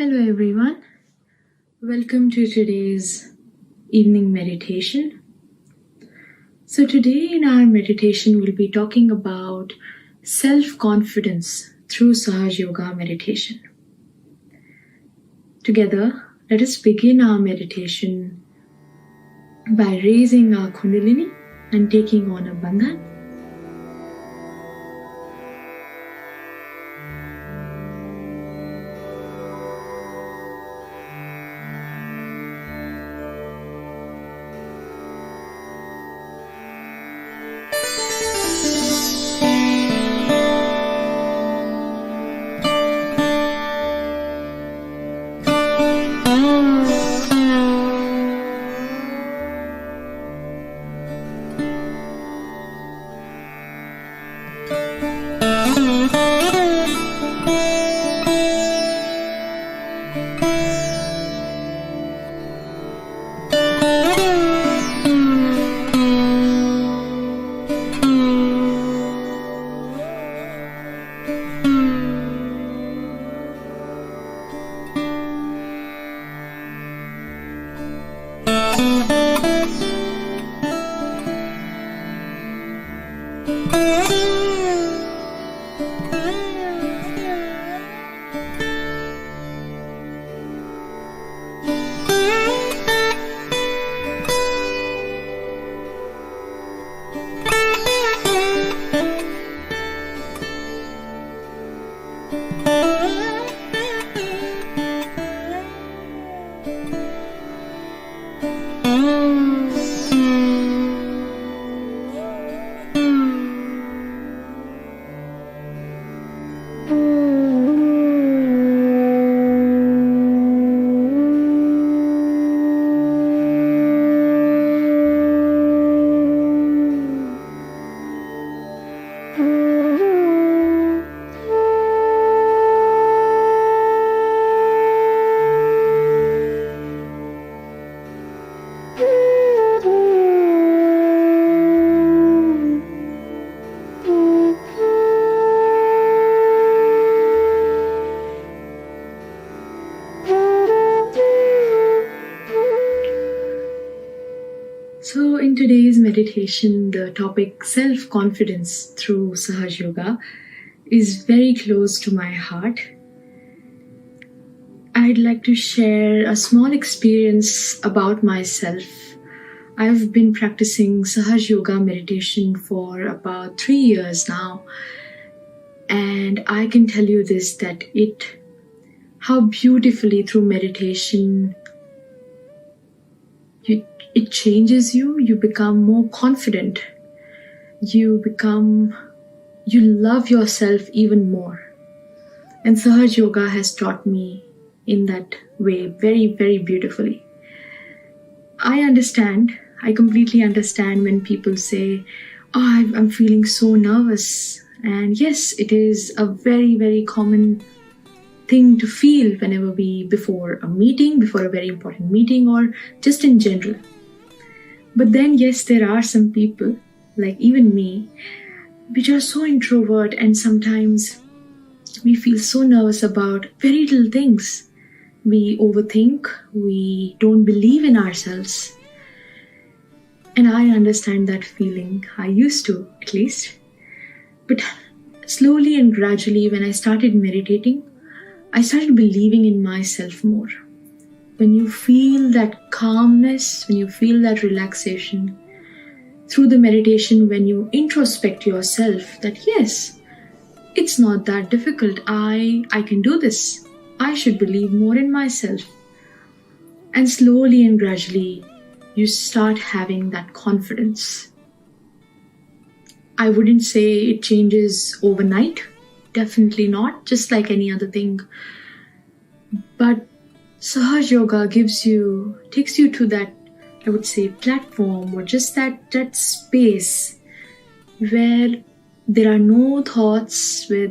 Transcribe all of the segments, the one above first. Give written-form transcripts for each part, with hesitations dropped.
Hello everyone, welcome to today's evening meditation. So today in our meditation we'll be talking about self-confidence through Sahaja Yoga meditation. Together, let us begin our meditation by raising our Kundalini and taking on a bandhan. So in today's meditation, the topic self-confidence through Sahaja Yoga is very close to my heart. I'd like to share a small experience about myself. I've been practicing Sahaja Yoga meditation for about 3 years now. And I can tell you this, that how beautifully through meditation, it changes you. You become more confident. You love yourself even more. And Sahaja Yoga has taught me in that way very, very beautifully. I completely understand when people say, "Oh, I'm feeling so nervous." And yes, it is a very, very common thing to feel whenever before a meeting, before a very important meeting, or just in general. But then, yes, there are some people, like even me, which are so introvert, and sometimes we feel so nervous about very little things. We overthink, we don't believe in ourselves. And I understand that feeling. I used to, at least. But slowly and gradually, when I started meditating, I started believing in myself more. When you feel that calmness, when you feel that relaxation, through the meditation, when you introspect yourself, that yes, it's not that difficult. I can do this. I should believe more in myself. And slowly and gradually, you start having that confidence. I wouldn't say it changes overnight. Definitely not, just like any other thing. But Sahaja Yoga takes you to that, I would say, platform, or just that space where there are no thoughts, where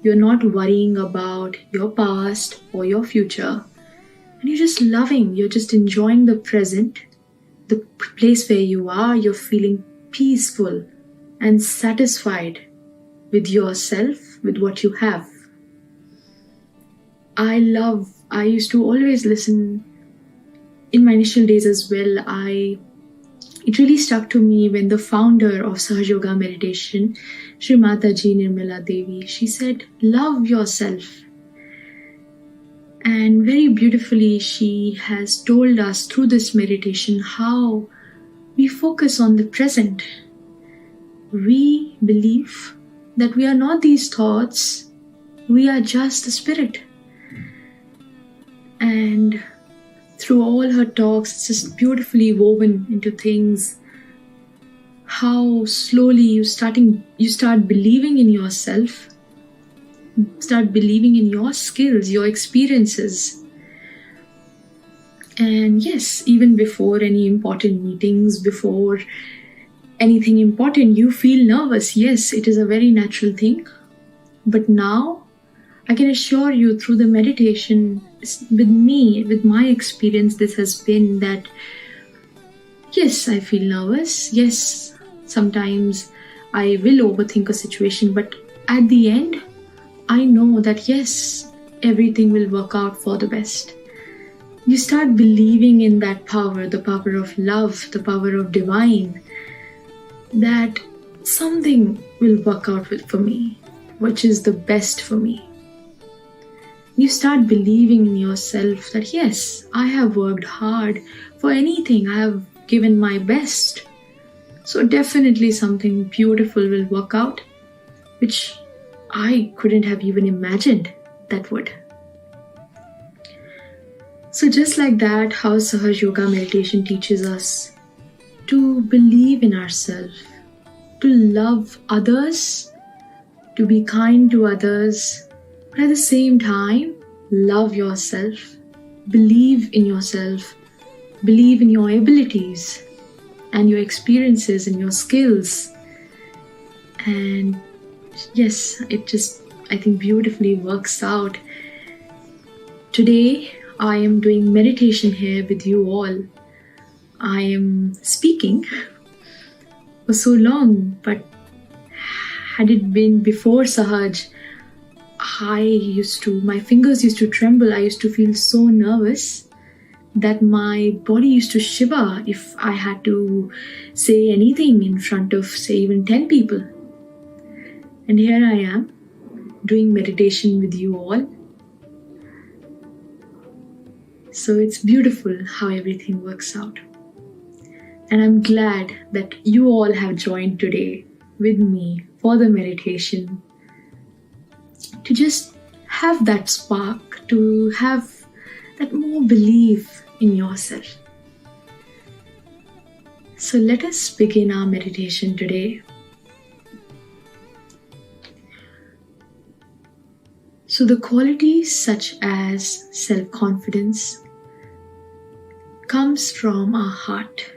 you're not worrying about your past or your future. And you're just loving, you're just enjoying the present, the place where you are. You're feeling peaceful and satisfied with yourself, with what you have. I used to always listen in my initial days as well. It really stuck to me when the founder of Sahaja Yoga meditation, Shri Mataji Nirmala Devi, she said, love yourself. And very beautifully, she has told us through this meditation how we focus on the present. We believe that we are not these thoughts, we are just the spirit. And through all her talks, it's just beautifully woven into things. How slowly you start believing in yourself, start believing in your skills, your experiences. And yes, even before any important meetings, before anything important, you feel nervous. Yes, it is a very natural thing. But now, I can assure you through the meditation, with me, with my experience, this has been that, yes, I feel nervous. Yes, sometimes I will overthink a situation, but at the end, I know that yes, everything will work out for the best. You start believing in that power, the power of love, the power of divine, that something will work out for me, which is the best for me. You start believing in yourself that yes, I have worked hard for anything, I have given my best. So definitely something beautiful will work out, which I couldn't have even imagined that would. So just like that, how Sahaja Yoga meditation teaches us to believe in ourselves, to love others, to be kind to others, but at the same time, love yourself, believe in yourself, believe in your abilities and your experiences and your skills. And yes, it just, I think, beautifully works out. Today, I am doing meditation here with you all. I am speaking for so long, but had it been before Sahaj, my fingers used to tremble. I used to feel so nervous that my body used to shiver if I had to say anything in front of, say, even 10 people. And here I am, doing meditation with you all. So it's beautiful how everything works out. And I'm glad that you all have joined today with me for the meditation, to just have that spark, to have that more belief in yourself. So let us begin our meditation today. So the qualities such as self-confidence comes from our heart.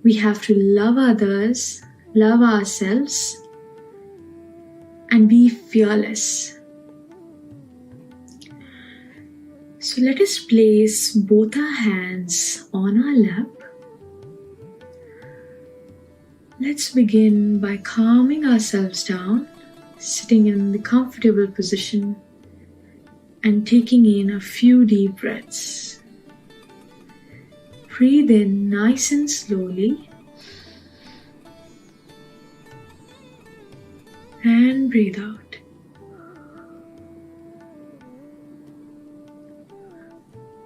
We have to love others, love ourselves, and be fearless. So let us place both our hands on our lap. Let's begin by calming ourselves down, sitting in the comfortable position and taking in a few deep breaths. Breathe in nice and slowly and breathe out.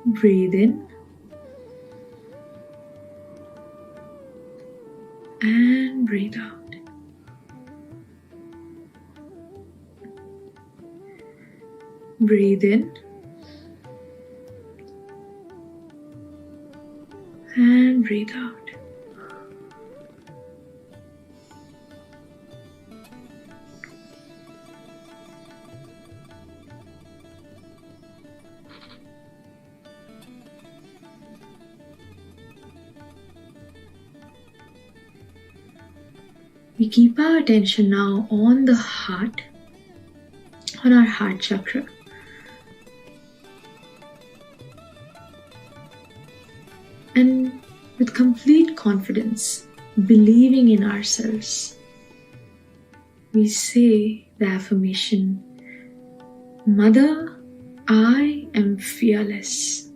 Breathe in and breathe out. Breathe in and breathe out. We keep our attention now on the heart, on our heart chakra. And with complete confidence, believing in ourselves, we say the affirmation, Mother, I am fearless.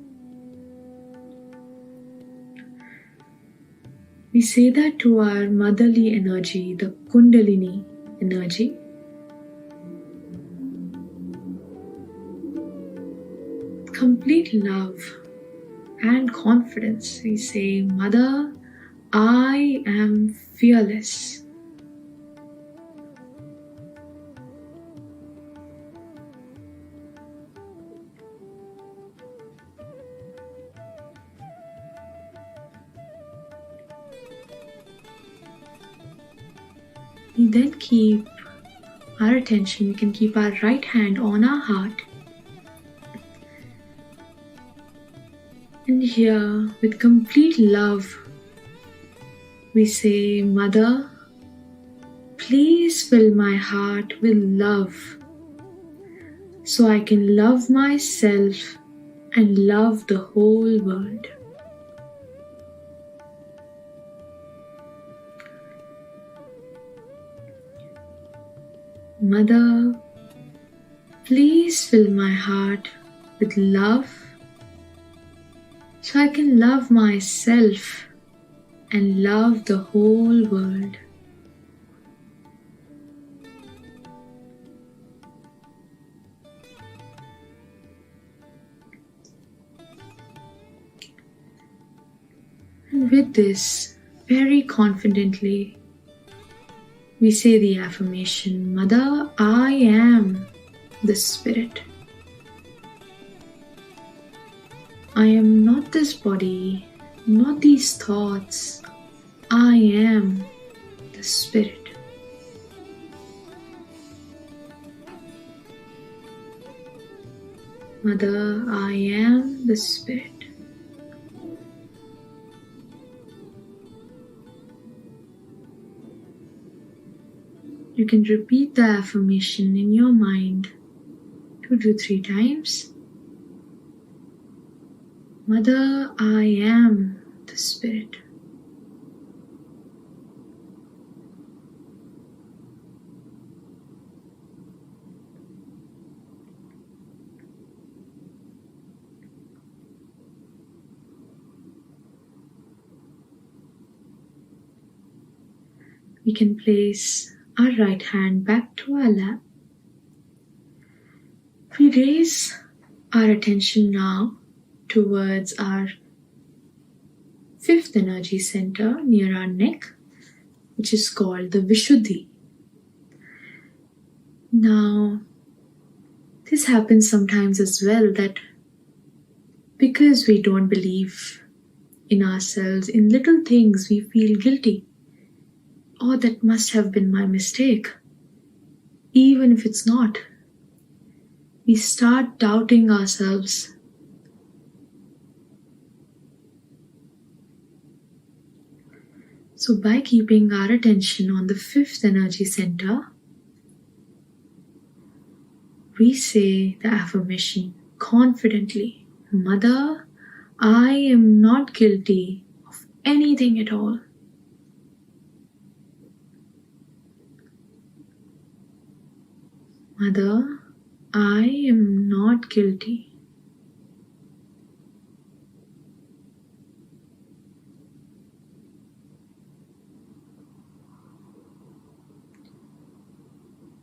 We say that to our motherly energy, the Kundalini energy. Complete love and confidence. We say, Mother, I am fearless. We then keep our attention, we can keep our right hand on our heart. And here, with complete love, we say, Mother, please fill my heart with love so I can love myself and love the whole world. Mother, please fill my heart with love so I can love myself and love the whole world. And with this, very confidently, we say the affirmation, Mother, I am the Spirit. I am not this body, not these thoughts. I am the Spirit. Mother, I am the Spirit. You can repeat the affirmation in your mind 2 to 3 times. Mother, I am the Spirit. We can place our right hand back to our lap. We raise our attention now towards our 5th energy center near our neck, which is called the Vishuddhi. Now, this happens sometimes as well, that because we don't believe in ourselves, in little things we feel guilty. Oh, that must have been my mistake. Even if it's not, we start doubting ourselves. So by keeping our attention on the 5th energy center, we say the affirmation confidently, Mother, I am not guilty of anything at all. Mother, I am not guilty.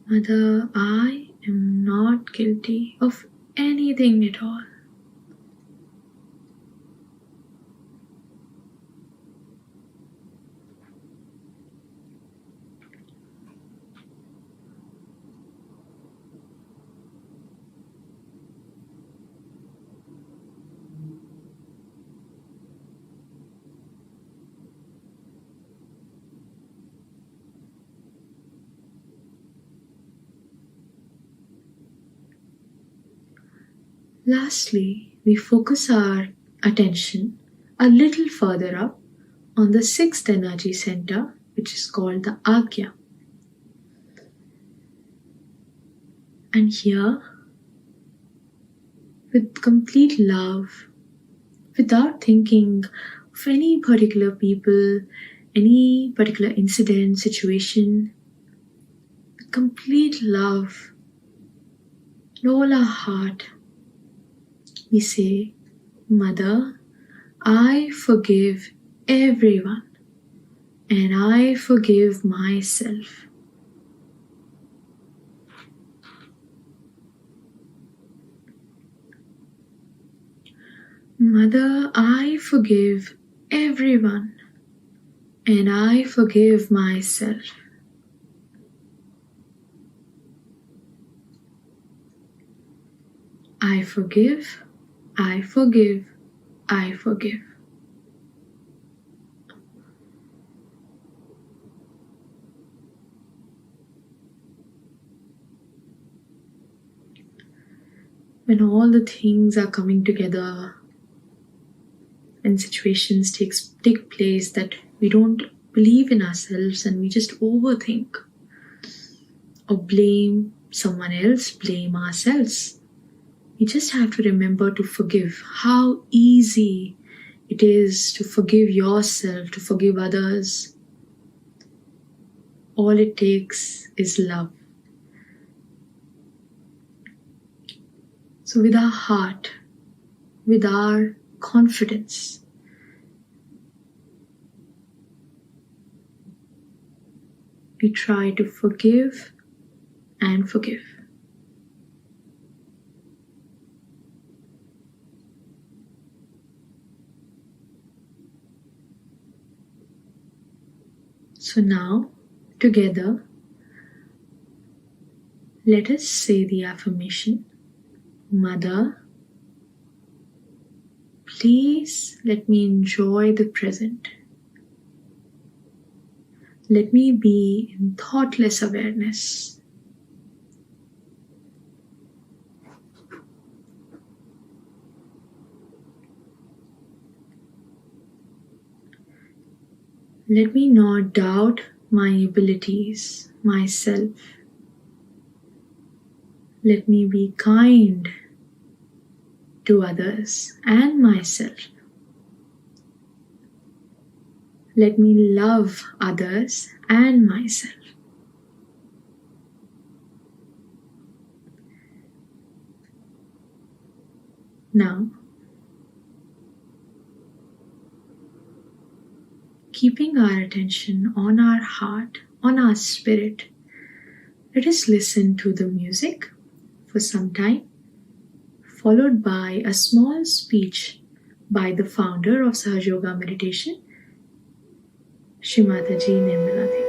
Mother, I am not guilty of anything at all. Lastly, we focus our attention a little further up on the 6th energy center, which is called the Agya. And here, with complete love, without thinking of any particular people, any particular incident, situation, with complete love In all our heart, we say, Mother, I forgive everyone and I forgive myself. Mother, I forgive everyone and I forgive myself. I forgive, I forgive, I forgive. When all the things are coming together and situations take place that we don't believe in ourselves and we just overthink or blame someone else, blame ourselves, we just have to remember to forgive. How easy it is to forgive yourself, to forgive others. All it takes is love. So with our heart, with our confidence, we try to forgive and forgive. So now, together, let us say the affirmation, Mother, please let me enjoy the present. Let me be in thoughtless awareness. Let me not doubt my abilities, myself. Let me be kind to others and myself. Let me love others and myself. Now, keeping our attention on our heart, on our spirit, let us listen to the music for some time, followed by a small speech by the founder of Sahaja Yoga meditation, Shrimataji Nirmala Devi.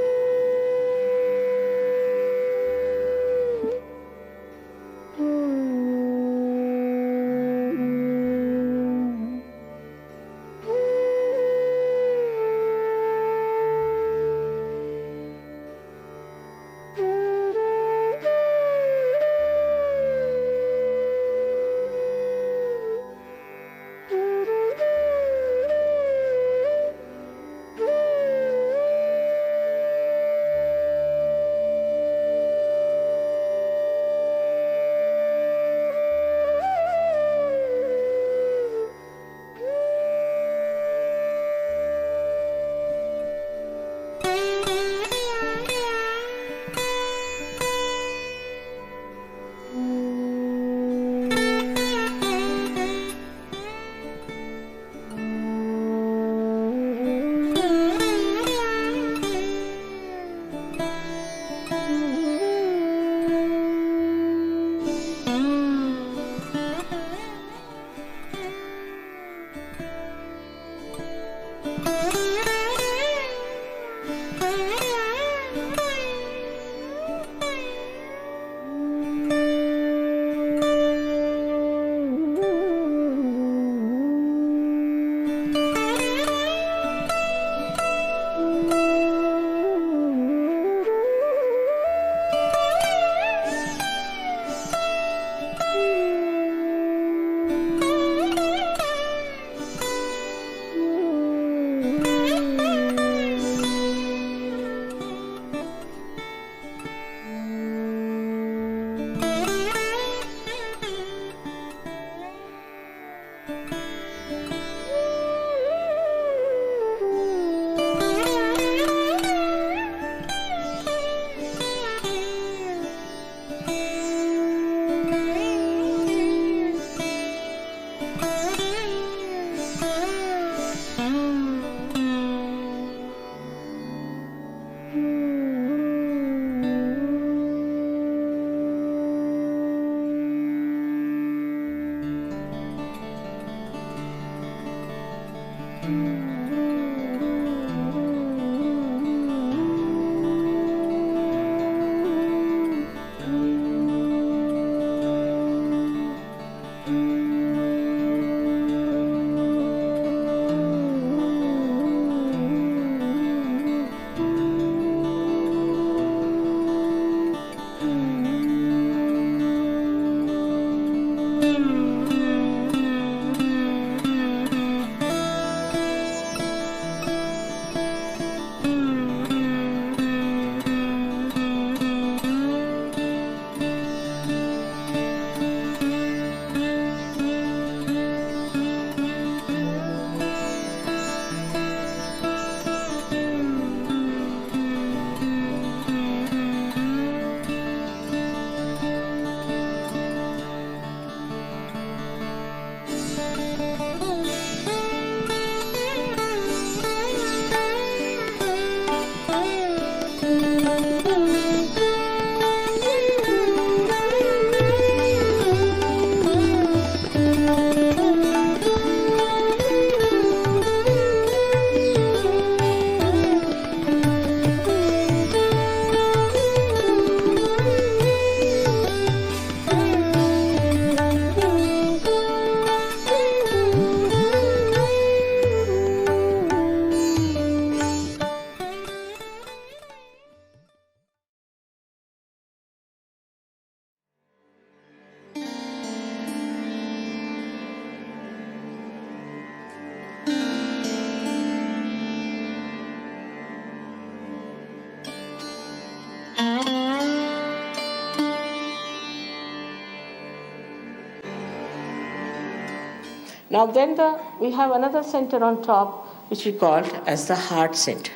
Now then we have another center on top which we call as the heart center.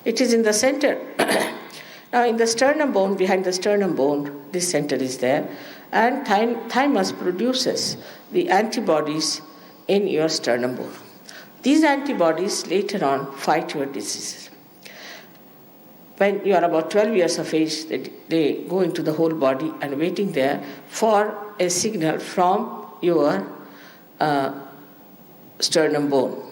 It is in the center. Now in the sternum bone, behind the sternum bone, this center is there, and thymus produces the antibodies in your sternum bone. These antibodies later on fight your diseases. When you are about 12 years of age, they go into the whole body and waiting there for a signal from your sternum bone.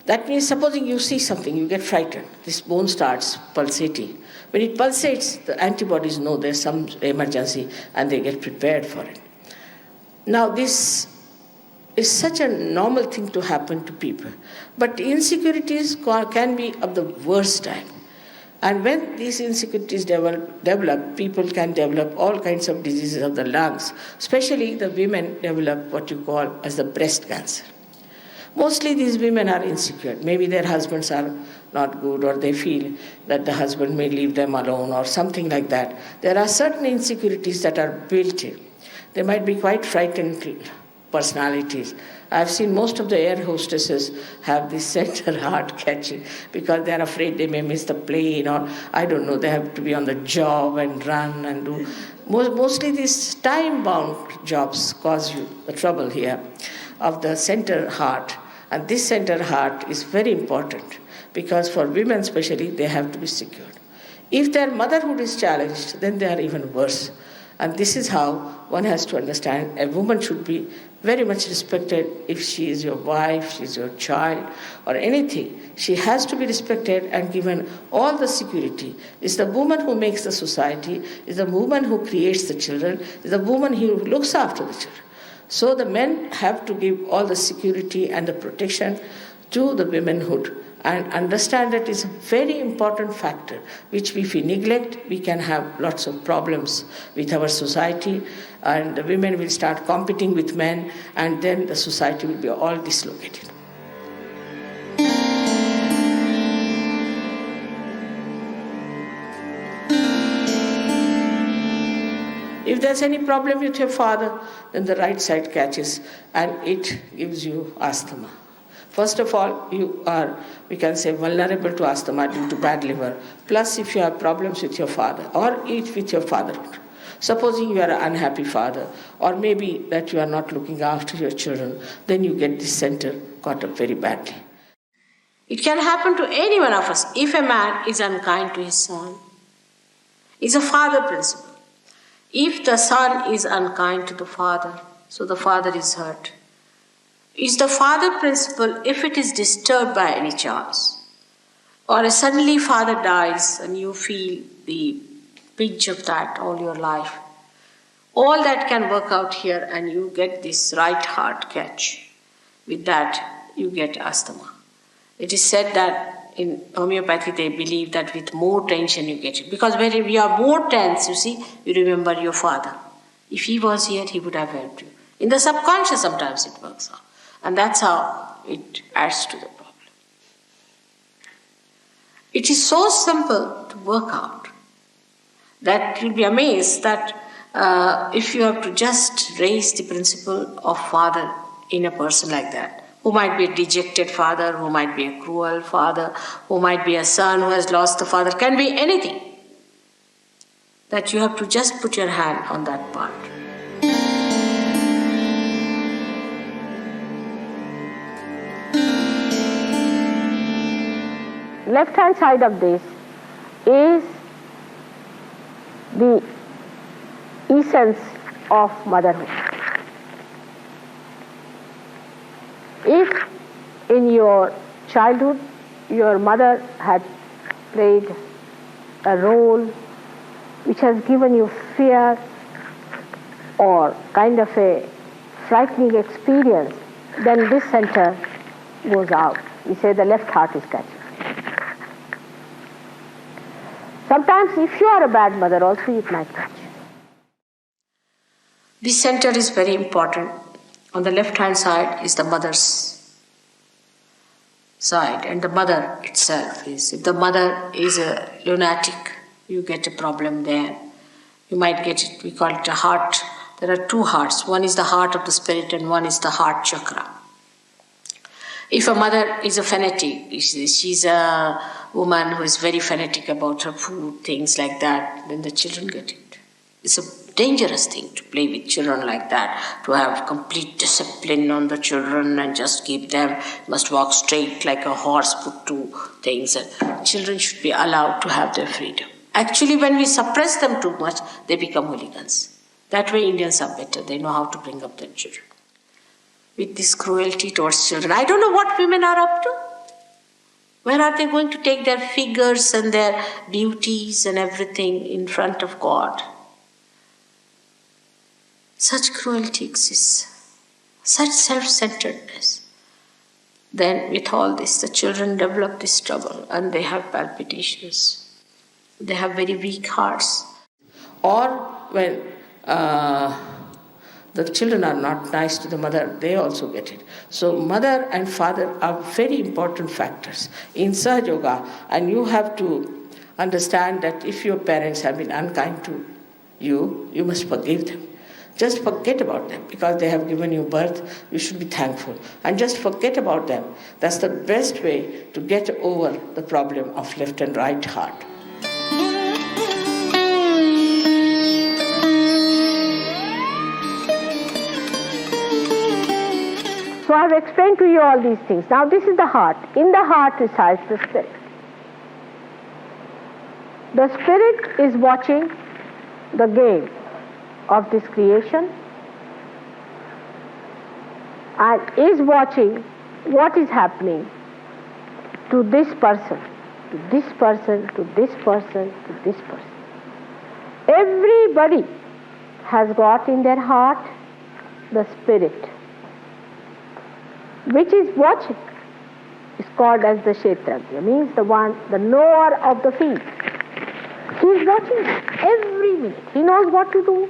That means supposing you see something, you get frightened. This bone starts pulsating. When it pulsates, the antibodies know there's some emergency and they get prepared for it. Now this is such a normal thing to happen to people. But insecurities can be of the worst type. And when these insecurities develop, people can develop all kinds of diseases of the lungs. Especially the women develop what you call as the breast cancer. Mostly these women are insecure. Maybe their husbands are not good, or they feel that the husband may leave them alone or something like that. There are certain insecurities that are built in. They might be quite frightened personalities. I've seen most of the air hostesses have this center heart catching because they're afraid they may miss the plane, or I don't know, they have to be on the job and run and do. Mostly these time-bound jobs cause you the trouble here of the center heart. And this center heart is very important because for women especially, they have to be secured. If their motherhood is challenged, then they are even worse. And this is how one has to understand a woman should be very much respected. If she is your wife, she is your child, or anything, she has to be respected and given all the security. It's the woman who makes the society, it's the woman who creates the children, it's the woman who looks after the children. So the men have to give all the security and the protection to the womanhood and understand that it's a very important factor, which if we neglect, we can have lots of problems with our society, and the women will start competing with men, and then the society will be all dislocated. If there's any problem with your father, then the right side catches and it gives you asthma. First of all, you are, we can say, vulnerable to asthma due to bad liver. Plus, if you have problems with your father or eat with your fatherhood. Supposing you are an unhappy father, or maybe that you are not looking after your children, then you get this center caught up very badly. It can happen to any one of us. If a man is unkind to his son, it's a father principle. If the son is unkind to the father, so the father is hurt. It's the father principle if it is disturbed by any chance, or suddenly father dies and you feel the pinch of that all your life. All that can work out here and you get this right heart catch. With that, you get asthma. It is said that in homeopathy they believe that with more tension you get it. Because when you are more tense, you see, you remember your father. If he was here, he would have helped you. In the subconscious sometimes it works out. And that's how it adds to the problem. It is so simple to work out that you'll be amazed that if you have to just raise the principle of father in a person like that, who might be a dejected father, who might be a cruel father, who might be a son who has lost the father, can be anything, that you have to just put your hand on that part. Left hand side of this is the essence of motherhood. If in your childhood your mother had played a role which has given you fear or kind of a frightening experience, then this center goes out. We say the left heart is catching. Sometimes if you are a bad mother also it might catch. This center is very important. On the left hand side is the mother's side, and the mother itself is, if the mother is a lunatic, you get a problem there. You might get it, we call it a heart. There are two hearts. One is the heart of the spirit and one is the heart chakra. If a mother is a fanatic, she's a woman who is very fanatic about her food, things like that, then the children get it. It's a dangerous thing to play with children like that, to have complete discipline on the children and just keep them, must walk straight like a horse put to things. And children should be allowed to have their freedom. Actually, when we suppress them too much, they become hooligans. That way Indians are better. They know how to bring up their children. With this cruelty towards children, I don't know what women are up to. Where are they going to take their figures and their beauties and everything in front of God? Such cruelty exists, such self-centeredness. Then with all this, the children develop this trouble and they have palpitations. They have very weak hearts. Or when the children are not nice to the mother, they also get it. So mother and father are very important factors in Sahaja Yoga, and you have to understand that if your parents have been unkind to you, you must forgive them. Just forget about them because they have given you birth. You should be thankful. And just forget about them. That's the best way to get over the problem of left and right heart. So I have explained to you all these things. Now this is the heart. In the heart resides the spirit. The spirit is watching the game of this creation and is watching what is happening to this person, to this person, to this person, to this person. Everybody has got in their heart the spirit which is watching. It's called as the Kshetrajna, means the one, the knower of the field. He is watching every minute. He knows what to do,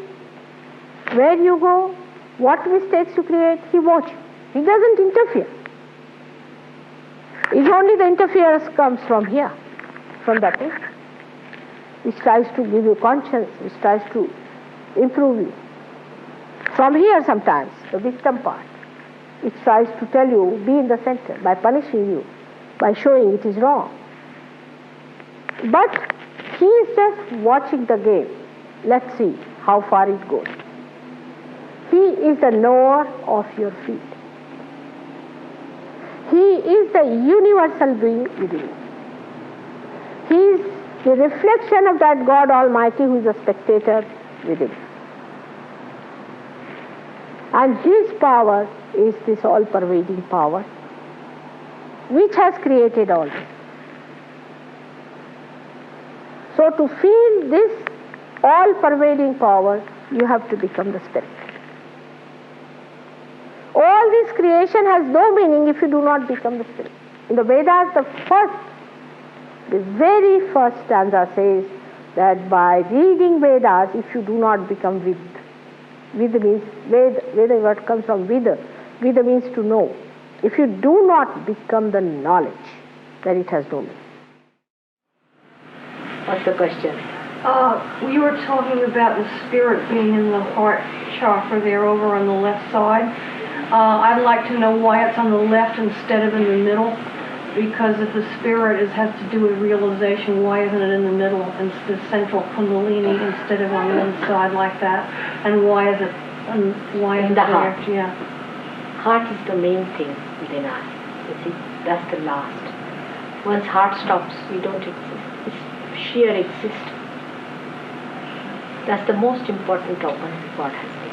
where you go, what mistakes you create. He watches. He doesn't interfere. It's only the interference comes from here, from that thing, which tries to give you conscience, which tries to improve you. From here sometimes, the victim part, it tries to tell you, be in the center, by punishing you, by showing it is wrong. But he is just watching the game. Let's see how far it goes. He is the knower of your feet. He is the universal being within you. He is the reflection of that God Almighty who is a spectator within. And His power is this all-pervading power which has created all this. So to feel this all-pervading power, you have to become the Spirit. All this creation has no meaning if you do not become the Spirit. In the Vedas, the very first stanza says that by reading Vedas, if you do not become Vid, Vid means, Veda word comes from Vida. Vida means to know. If you do not become the knowledge, then it has no meaning. What's the question? You were talking about the spirit being in the heart chakra there over on the left side. I'd like to know why it's on the left instead of in the middle, because if the spirit has to do with realization, why isn't it in the middle, in the central kundalini, instead of on one side like that? And why is it in the heart? There? Yeah. Heart is the main thing within us. You see, that's the last. Once heart stops, we don't exist. It's sheer existence. That's the most important organ God has given.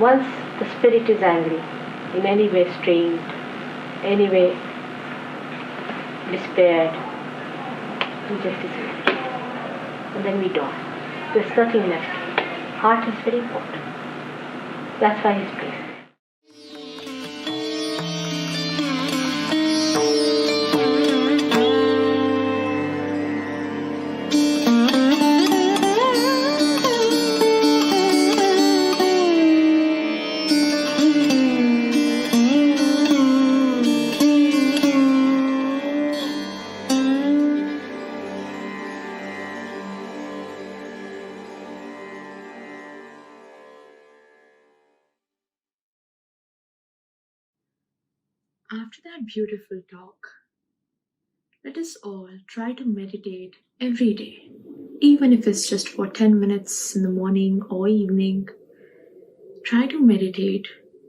Once the spirit is angry, in any way strained, any way despaired, we just disappear. And then we die. There's nothing left. Heart is very important. That's why He's present. After that beautiful talk, let us all try to meditate every day, even if it's just for 10 minutes in the morning or evening. Try to meditate,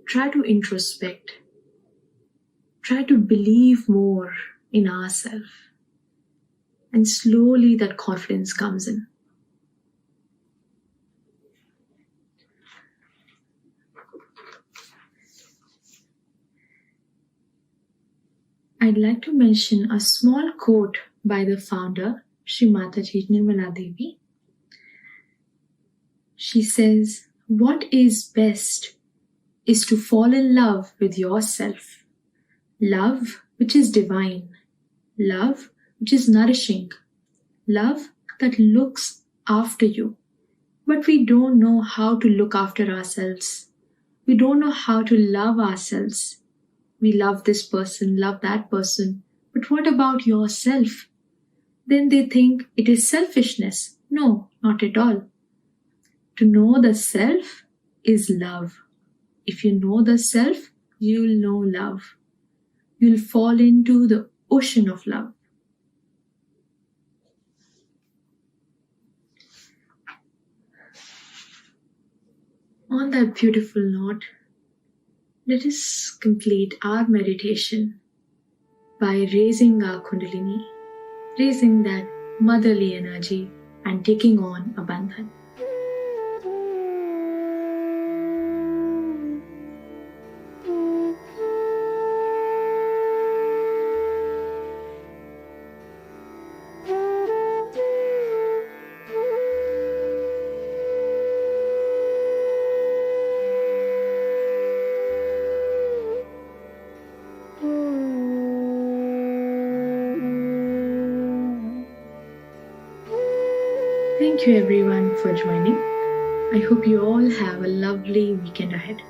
try to introspect, try to believe more in ourselves, and slowly that confidence comes in. I'd like to mention a small quote by the founder, Shri Mataji Nirmala Devi. She says, "What is best is to fall in love with yourself. Love which is divine. Love which is nourishing. Love that looks after you. But we don't know how to look after ourselves. We don't know how to love ourselves. We love this person, love that person. But what about yourself?" Then they think it is selfishness. No, not at all. To know the self is love. If you know the self, you'll know love. You'll fall into the ocean of love. On that beautiful note, let us complete our meditation by raising our Kundalini, raising that motherly energy and taking on a bandhan. Thank you everyone for joining. I hope you all have a lovely weekend ahead.